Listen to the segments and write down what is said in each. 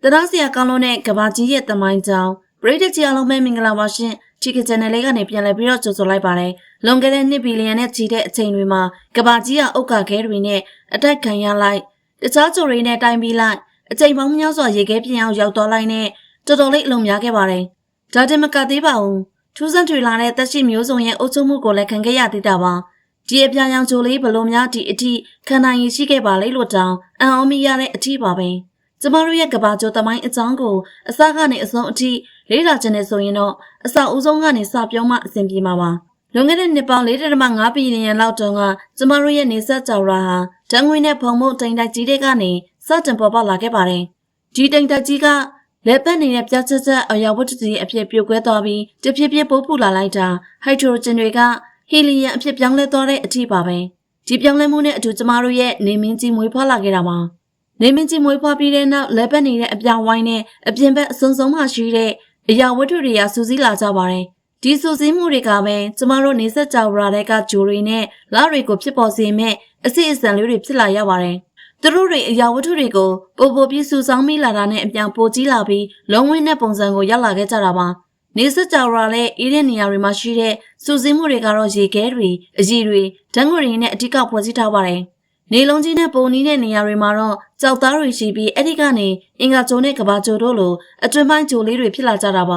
တရားစရာကောင်းလို့နဲ့ကဘာကြီးရဲ့တမိုင်းကြောင်းပရိသတ်ကြီးအလုံးပဲမင်္ဂလာပါရှင်ချီကချန်နယ်လေးကနေပြန်လည်ပြီးတော့ကြိုဆိုလိုက်ပါတယ်လွန်ခဲ့တဲ့2ဘီလီယံနဲ့ချီတဲ့အချိန်တွေမှာကဘာကြီးကအုတ်ကခဲတွေနဲ့အတိုက်ခံရလိုက်တခြားကြိုတွေနဲ့တိုင်ပြီးလိုက်အချိန်ပေါင်းများစွာရေခဲပြင်းအောင်ရောက်သွားလိုက်နဲ့တော်တော်လေးအလုံးများခဲ့ပါတယ်ဒါတင်မကသေးပါဘူးထူးဆန်းထွေလာတဲ့တက်ရှိမျိုးစုံရဲ့အုပ်ချုပ်မှုကိုလည်းခံခဲ့ရသေးတာပါဒီအပြာရောင်ကြိုလေးဘလို့များဒီအထိခံနိုင်ရရှိခဲ့ပါလေလို့တောင်းအံ့ဩမိရတဲ့အထိပါပဲကျမတို့ရဲ့ကဘာကျော်တမိုင်းအကြောင်းကိုအစကနေအဆုံးအထိလေ့လာခြင်းနဲ့ဆိုရင်တော့အစအဦးဆုံးကနေစပြောမှအဆင်ပြေမှာပါလွန်ခဲ့တဲ့နှစ်ပေါင်း4.5 ဘီလီယံလောက်တုန်းကကျမတို့ရဲ့နေဆက်ကြော်ရာဟာဓာတ်ငွေနဲ့ဖုံမှုတိမ်တိုက်ကြီးတွေကနေစတင်ပေါ်ပေါက်လာခဲ့ပါတယ်ဒီတိမ်တိုက်ကြီးကလက်ပတ်နေတဲ့ပြချက်ချက်အရာဝတ္ထုကြီးအဖြစ်ပြိုကွဲသွားပြီးတဖြည်းဖြည်းပိုးပူလာလိုက်တာဟိုက်ဒရိုဂျင်တွေကဟီလီယမ်အဖြစ်ပြောင်းလဲသွားတဲ့အထိပါပဲဒီပြောင်းလဲမှုနဲ့အတူကျမတို့ရဲ့နေမင်းကြီးမွေးဖွားလာခဲ့တာပါနေမင်းကြီးမွေးဖွားပြီးတဲ့နောက်လက်ပတ်နေတဲ့အပြောင်းဝိုင်းနဲ့အပြင်ဘက်အစုံစုံမှရှိတဲ့အရာဝတ္ထုတွေကစူးစီးလာကြပါတယ်ဒီစူးစီးမှုတွေကပဲကျမတို့နေဆက်ကြော်ရာတဲ့ကဂျိုတွေနဲ့လာတွေကိုဖြစ်ပေါ်စေမဲ့အစစ်အစံလေးတွေဖြစ်လာရပါတယ်သူတို့တွေအရာဝတ္ထုတွေကိုပိုပိုပြီးစူဆောင်းမိလာတာနဲ့အပြောင်ပိုကြီးလာပြီးလုံးဝတဲ့ပုံစံကိုရောက်လာခဲ့ကြတာပါနေဆက်ကြော်ရာတဲ့အေးတဲ့နေရာတွေမှာရှိတဲ့စူးစီးမှုတွေကတော့ရေခဲတွေအရည်တွေဓာတ်ငွေတွေနဲ့အဓိကဖွဲ့စည်းထားပါတယ်နေလုံးကြီးနဲ့ပုံနီးတဲ့နေရာတွေမှာတော့ကြောက်သားတွေရှိပြီးအဲ့ဒီကနေအင်္ဂါကျိုးနဲ့ကဘာကျိုးတို့လိုအတွင်းပိုင်းကျိုးလေးတွေဖြစ်လာကြတာပ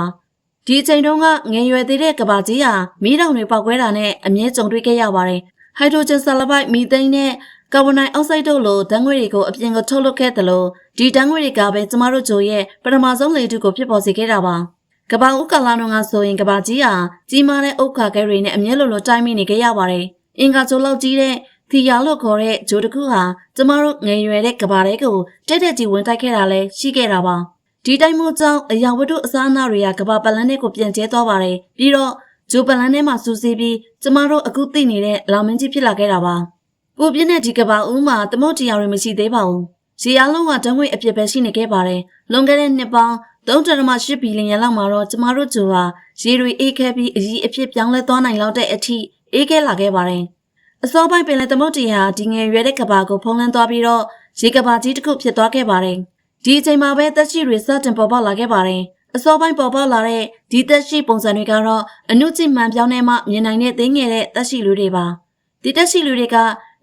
ါဒီအချိန်တုန်းကငယ်ရွယ်သေးတဲ့ကဘာကြီးဟာမီးတောင်တွေပေါက်ကွဲတာနဲ့အမြဲကြုံတွေ့ခဲ့ရပါတယ်ဟိုက်ဒရိုဂျင်ဆာလဘိုက်မီသိန်းနဲ့ကာဗွန်ဒိုင်အောက်ဆိုက်တို့လိုဓာတ်ငွေတွေကိုအပြင်ကထုတ်လွှတ်ခဲ့တယ်လို့ဒီဓာတ်ငွေတွေကပဲကျမတို့ဂျိုရဲ့ပထမဆုံးလေထုကိုဖြစ်ပေါ်စေခဲ့တာပါကဘာဦးကာလာနုံကဆိုရင်ကဘာကြီးဟာကြီးမားတဲ့ဥက္ခခဲတွေနဲ့အမြဲလိုလိုတိုင်းမိနေခဲ့ရပါတယ်အင်္ဂါကျိုးလောက်ကြီးတဲ့သီယာလို့ခေါ်တဲ့ဂျိုတစ်ခုဟာကျမတို့ငယ်ရွယ်တဲ့ကဘာတွေကိုတက်တက်ကြီးဝင်တိုက်ခဲ့တာလည်းရှိခဲ့တာပါဒီတိုင်းမှုကြောင့်အရာဝတ္ထုအစားအသောက်တွေကကဘာပလန်တွေကိုပြန်ကျဲသွားပါတယ်ပြီးတော့ဂျိုပလန်ထဲမှာစူးစီးပြီးကျမတို့အခုသိနေတဲ့လောင်မင်းကြီးဖြစ်လာခဲ့တာပါပူပြင်းတဲ့ဒီကဘာဦးမှာသမုတ်တရားတွေမရှိသေးပါဘူးရေအားလုံးကဓာတ်ငွေအပြစ်ပဲရှိနေခဲ့ပါတယ်လွန်ခဲ့တဲ့နှစ်ပေါင်း3.8 ဘီလီယံလောက်မှာတော့ကျမတို့ဂျိုဟာရေတွေအေးခဲပြီးအကြီးအဖြစ်ပြောင်းလဲသွားနိုင်လောက်တဲ့အထိအေးခဲလာခဲ့ပါတယ်အစောပိုင်းပင်လယ်သမုတ်တရားဒီငယ်ရွယ်တဲ့ကဘာကိုဖုံးလွှမ်းသွားပြီးတော့ရေကဘာကြီးတစ်ခုဖြစ်သွားခဲ့ပါတယ်ဒီအချိန်မှာပဲသက်ရှိတွေစတင်ပေါ်ပေါက်လာခဲ့ပါတယ်အစောပိုင်းပေါ်ပေါက်လာတဲ့ဒီသက်ရှိပုံစံတွေကတော့အနုကြည့်မှန်ပြောင်းနေမှမြင်နိုင်တဲ့သိငယ်တဲ့သက်ရှိလူတွေပါဒီသက်ရှိလူတွေက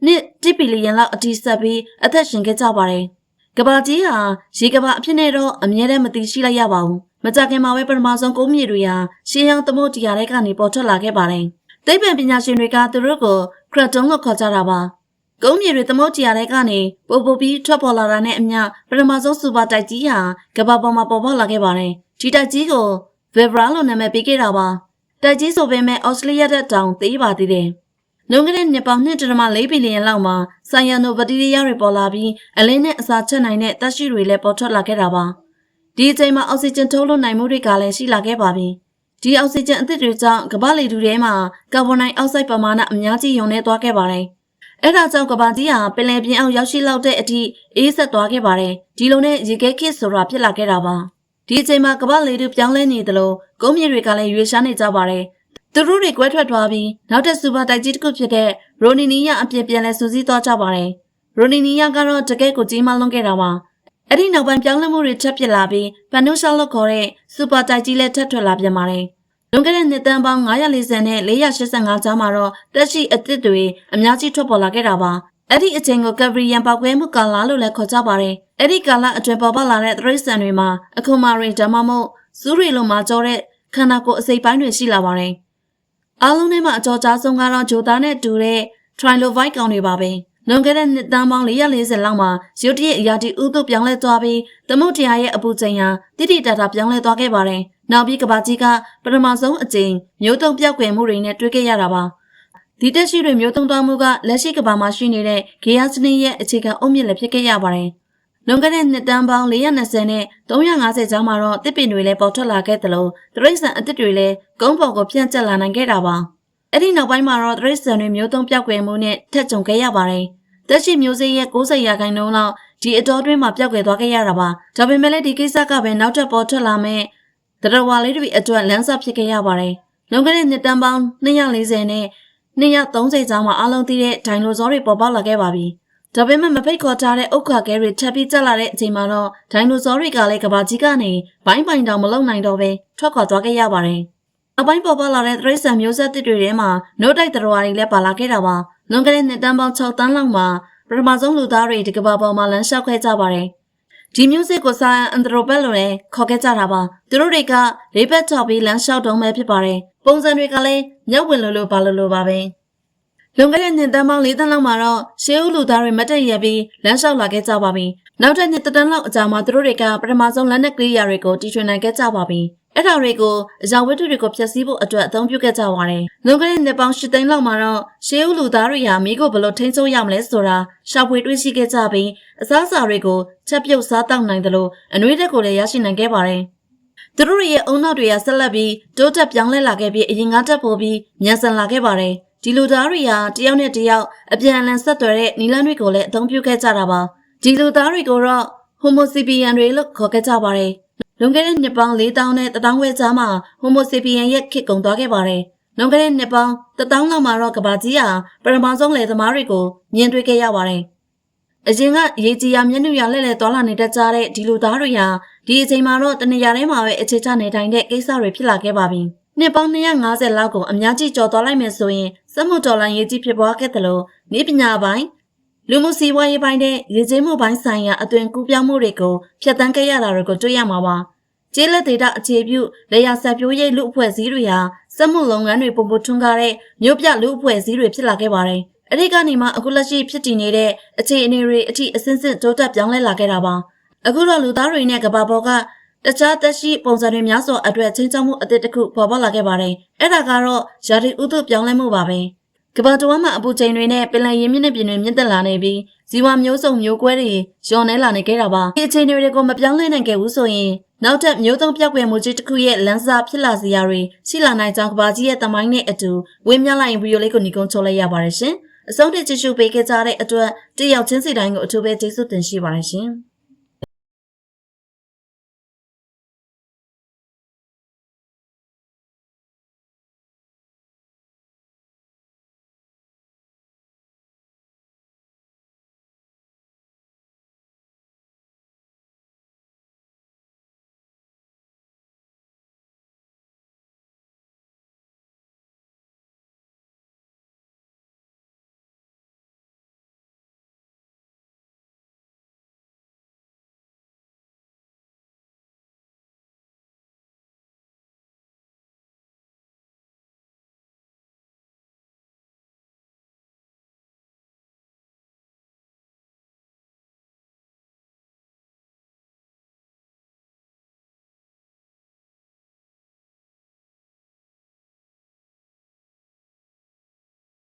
နှစ်1ဘီလီယံလောက်အထိဆက်ပြီးအသက်ရှင်ခဲ့ကြပါတယ်ကဘာကြီးဟာရေကဘာအဖြစ်နဲ့တော့အမြဲတမ်းမသိရှိလိုက်ရပါဘူးမကြခင်မှာပဲပထမဆုံးကုန်းမြေတွေဟာရှေးဟောင်းသမုတ်တရားတွေကနေပေါ်ထွက်လာခဲ့ပါတယ်သိပ္ပံပညာရှင်တွေကသူတို့ကိုခရတုံလို့ခေါ်ကြတာပါကုန်းမြေတွေသမုတ်တရားတွေကနေပိုပိုပြီးထွက်ပေါ်လာတာနဲ့အမျှပထမဆုံးစူပါတိုက်ကြီးဟာကဘာပေါ်မှာပေါ်ပေါက်လာခဲ့ပါတယ်ဒီတိုက်ကြီးကိုဗေဗရာလို့နာမည်ပေးခဲ့တာပါတိုက်ကြီးဆိုပေမဲ့အော်စတြေးလျတဲ့တောင်သေးပါသေးတယ်လွန်ခဲ့တဲ့နှစ်ပေါင်း2.4 ဘီလီယံလောက်မှာဆိုင်ယန်နိုဘက်တီးရီးယားတွေပေါ်လာပြီးအလင်းနဲ့အစာချက်နိုင်တဲ့သက်ရှိတွေလည်းပေါ်ထွက်လာခဲ့တာပါဒီအချိန်မှာအောက်ဆီဂျင်ထုတ်လွှတ်နိုင်မှုတွေကလည်းရှိလာခဲ့ပါပြီဒီအောက်ဆီဂျင်အသစ်တွေကြောင့်ကမ္ဘာလေထုထဲမှာကာဗွန်ဒိုင်အောက်ဆိုက်ပမာဏအများကြီးယုံနေသွားခဲ့ပါတယ်အဲ့ဒါကြောင့်ကမ္ဘာကြီးဟာပင်လယ်ပြင်အောက်ရောက်ရှိလောက်တဲ့အထိအေးဆက်သွားခဲ့ပါတယ်ဒီလိုနဲ့ရေခဲခေတ်ဆိုတာဖြစ်လာခဲ့တာပါဒီအချိန်မှာကမ္ဘာလေထုပြောင်းလဲနေသလိုကုန်းမြေတွေကလည်းရွေ့ရှားနေကြပါတယ်သူတို့တွေကွဲထွက်သွားပြီးနောက်ထပ်စူပါတိုက်ကြီးတစ်ခုဖြစ်တဲ့ရိုနီနီယာအပြည့်ပြန်လဲစူးစီးသွားကြပါတယ်ရိုနီနီယာကတော့တကယ်ကိုကြီးမားလွန်ခဲ့တာပါအဲ့ဒီနောက်ပိုင်းပြောင်းလဲမှုတွေထပ်ဖြစ်လာပြီးပန်နိုရှာလို့ခေါ်တဲ့စူပါတိုက်ကြီးလည်းထပ်ထွက်လာပြန်ပါတယ်လွန်ခဲ့တဲ့နှစ်တန်းပေါင်း940နဲ့485ကျောင်းမှာတော့တက်ရှိအသစ်တွေအများကြီးထွက်ပေါ်လာခဲ့တာပါအဲ့ဒီအချိန်ကိုကဗရီယန်ပေါက်ကွဲမှုကာလလို့လည်းခေါ်ကြပါတယ်အဲ့ဒီကာလအတွင်းပေါ်ပေါက်လာတဲ့သရိတ်ဆန်တွေမှာအခုမာရီဓမ္မမို့စူးရီလိုမှာကြောတဲ့ခန္ဓာကိုယ်အစိပ်ပိုင်းတွေရှိလာပါတယ်အားလုံးထဲမှာအကြော်ကြားဆုံးကတော့ဂျိုသားနဲ့တူတဲ့ Trilobite ကောင်တွေပါပဲလွန်ခဲ့တဲ့နှစ်တန်းပေါင်း440လောက်မှာရုတ်တရက်အရာတီဥတုပြောင်းလဲသွားပြီးသမုတ်တရားရဲ့အပူချိန်ဟာတိတိတတ်တာပြောင်းလဲသွားခဲ့ပါတယ်နောက်ပြီးကဘာကြီးကပထမဆုံးအကြိမ်မျိုးတုံပြောက်ကွယ်မှုတွေနဲ့တွေ့ခဲ့ရတာပါဒီတက်ရှိတွေမျိုးတုံသွားမှုကလက်ရှိကဘာမှာရှိနေတဲ့ဂေယစနစ်ရဲ့အခြေခံအုတ်မြစ်လည်းဖြစ်ခဲ့ရပါတယ်လွန်ခဲ့တဲ့နှစ်တန်းပေါင်း420နဲ့350ကျောင်းမှာတော့တစ်ပင်တွေလည်းပေါ်ထွက်လာခဲ့တယ်လို့တရိတ်ဆန်အသစ်တွေလည်းကုန်းပေါ်ကိုပြန့်ကျက်လာနိုင်ခဲ့တာပါအဲ့ဒီနောက်ပိုင်းမှာတော့တရိတ်ဆန်တွေမျိုးတုံပြောက်ကွယ်မှုနဲ့ထက်ကြုံခဲ့ရပါတယ်တက်ရှိမျိုးစေ့ရဲ့90%လောက်ဒီအတော်တွင်းမှာပြောက်ကွယ်သွားခဲ့ရတာပါဒါပေမဲ့လည်းဒီကိစ္စကပဲနောက်ထပ်ပေါ်ထွက်လာမဲ့တရဝါလေးတွေအတွက်လမ်းစာဖြစ်ခဲ့ရပါတယ်လွန်ခဲ့တဲ့နှစ်တန်းပေါင်း240နဲ့230ကျောင်းမှာအလုံးသိတဲ့ဒိုင်နိုဆောတွေပေါ်ပေါက်လာခဲ့ပါပြီဒ ဒါပေမဲ့မဖိတ်ခေါ်ထားတဲ့ဥက္ခခဲတွေထပ်ပြီးကျလာတဲ့အချိန်မှာတော့ဒိုင်နိုဆောတွေကလည်းကဘာကြီးကနေဘိုင်းပိုင်တောင်မလုံနိုင်တော့ပဲထွက်ခွာသွားခဲ့ရပါတယ်။အပိုင်းပေါ်ပါလာတဲ့တရိတ်ဆန်မျိုးဆက်တစ်တွေထဲမှာနှုတ်တိုက်တော်ရီလည်းပါလာခဲ့တာပါ။လွန်ခဲ့တဲ့နှစ်တန်းပေါင်း6တန်းလောက်မှာပထမဆုံးလူသားတွေဒီကဘာပေါ်မှာလမ်းလျှောက်ခဲ့ကြပါတယ်။ဒီမျိုးစစ်ကိုဆိုင်အန်ဒရိုဘက်လို့လည်းခေါ်ခဲ့ကြတာပါ။သူတို့တွေကရေဘက်ချော်ပြီးလမ်းလျှောက်တုံးပဲဖြစ်ပါတယ်။ပုံစံတွေကလည်းမြောက်ဝင်လို့ပါလို့ပါပဲ။လွန်ခဲ့တဲ့နှစ်တန်းပေါင်း4တန်းလောက်မှာတော့ရှေးဦးလူသားတွေမတက်ရပြီးလမ်းလျှောက်လာခဲ့ကြပါပြီ။နောက်ထပ်နှစ်တန်းလောက်အကြာမှာသူတို့တွေကပထမဆုံးလက်နက်ကိရိယာတွေကိုတီထွင်နိုင်ခဲ့ကြပါပြီ။အဲ့ဒါတွေကိုအကြောင်းဝတ္ထုတွေကိုဖျက်ဆီးဖို့အတွက်အသုံးပြုခဲ့ကြပါတယ်။လွန်ခဲ့တဲ့နှစ်ပေါင်း10သိန်းလောက်မှာတော့ရှေးဦးလူသားတွေဟာမိကိုဘယ်လိုထိန်းချုပ်ရမလဲဆိုတာရှာဖွေတွေ့ရှိခဲ့ကြပြီးအစားအစာတွေကိုချက်ပြုတ်စားတောက်နိုင်တယ်လို့အနှွေးတက်ကိုလည်းရရှိနိုင်ခဲ့ပါတယ်။သူတို့ရဲ့အုံနောက်တွေကဆက်လက်ပြီးတိုးတက်ပြောင်းလဲလာခဲ့ပြီးအရင်ကတက်ပိုပြီးမြန်ဆန်လာခဲ့ပါတယ်။ဒီလူသားတွေဟာတယောက်နဲ့တယောက်အပြန်အလှန်ဆက်သွယ်တဲ့နီလန်းတွေကိုလည်းအသုံးပြုခဲ့ကြတာပါ။ဒီလူသားတွေကိုတော့ Homo sapien တွေလို့ခေါ်ခဲ့ကြပါတယ်။လွန်ခဲ့တဲ့နှစ်ပေါင်း4000နဲ့1000ဝဲကြားမှာ Homo sapien ရဲ့ခေတ်ကုန်သွားခဲ့ပါတယ်။လွန်ခဲ့တဲ့နှစ်ပေါင်း1000လောက်မှာတော့ကဘာကြီးဟာပထမဆုံးလယ်သမားတွေကိုမြင်တွေ့ခဲ့ရပါတယ်။အရင်ကရေကြီးရမျက်နှာရလဲသွားလာနေတတ်ကြတဲ့ဒီလူသားတွေဟာဒီအချိန်မှာတော့တနေရာထဲမှာပဲအခြေချနေထိုင်တဲ့ကိစ္စတွေဖြစ်လာခဲ့ပါပြီ။နှစ်ပေါင်း250လောက်ကိုအများကြီးကျော်သွားလိုက်မယ်ဆိုရင်စက်မှုတော်လှန်ရေးကြီးဖြစ်ပွားခဲ့တယ်လို့ဤပညာပိုင်းလူမှုစီးပွားရေးပိုင်းနဲ့ရည်စည်မှုပိုင်းဆိုင်ရာအသွင်ကူးပြောင်းမှုတွေကိုဖျက်ဆီးခဲ့ရတာတွေကိုတွေ့ရမှာပါ။ကျေးလက်ဒေတာအခြေပြုလေယာဆက်ပြိုးရိပ်လူအဖွဲ့အစည်းတွေဟာစက်မှုလုပ်ငန်းတွေပုံပွထွန်းကားတဲ့မြို့ပြလူအဖွဲ့အစည်းတွေဖြစ်လာခဲ့ပါတယ်။အဲဒီကနေမှအခုလက်ရှိဖြစ်တည်နေတဲ့အခြေအနေတွေအထိအဆင့်ဆင့်တိုးတက်ပြောင်းလဲလာခဲ့တာပါ။အခုတော့လူသားတွေနဲ့ကဘာပေါ်ကတခြားသက်ရှိပုံစံတွေများစွာအတွက်ချင်းချောက်မှုအသစ်တစ်ခုပေါ်ပေါက်လာခဲ့ပါတယ်။အဲ့ဒါကတော့ရာသီဥတုပြောင်းလဲမှုပါပဲ။ကဘာတဝမ်းမှာအပူချိန်တွေနဲ့ပင်လယ်ရေမျက်နှာပြင်တွေမြင့်တက်လာနေပြီးဇီဝမျိုးစုံမျိုးကွဲတွေလျော့နေလာနေခဲ့တာပါ။ဒီအခြေအနေတွေကိုမပြောင်းလဲနိုင်ခဲ့ဘူးဆိုရင်နောက်ထပ်မျိုးသုံးပြောက်ကွယ်မှုကြီးတစ်ခုရဲ့လမ်းစာဖြစ်လာစေရတွေရှိလာနိုင်ကြောင်းကဘာကြီးရဲ့တမိုင်းနဲ့အတူဝင်းမြလိုက်ဗီဒီယိုလေးကိုညီကုန်းချုပ်လိုက်ရပါတယ်ရှင်။အဆုံးထိကြည့်ရှုပေးခဲ့ကြတဲ့အတွက်တယောက်ချင်းစီတိုင်းကိုအထူးပဲကျေးဇူးတင်ရှိပါတယ်ရှင်။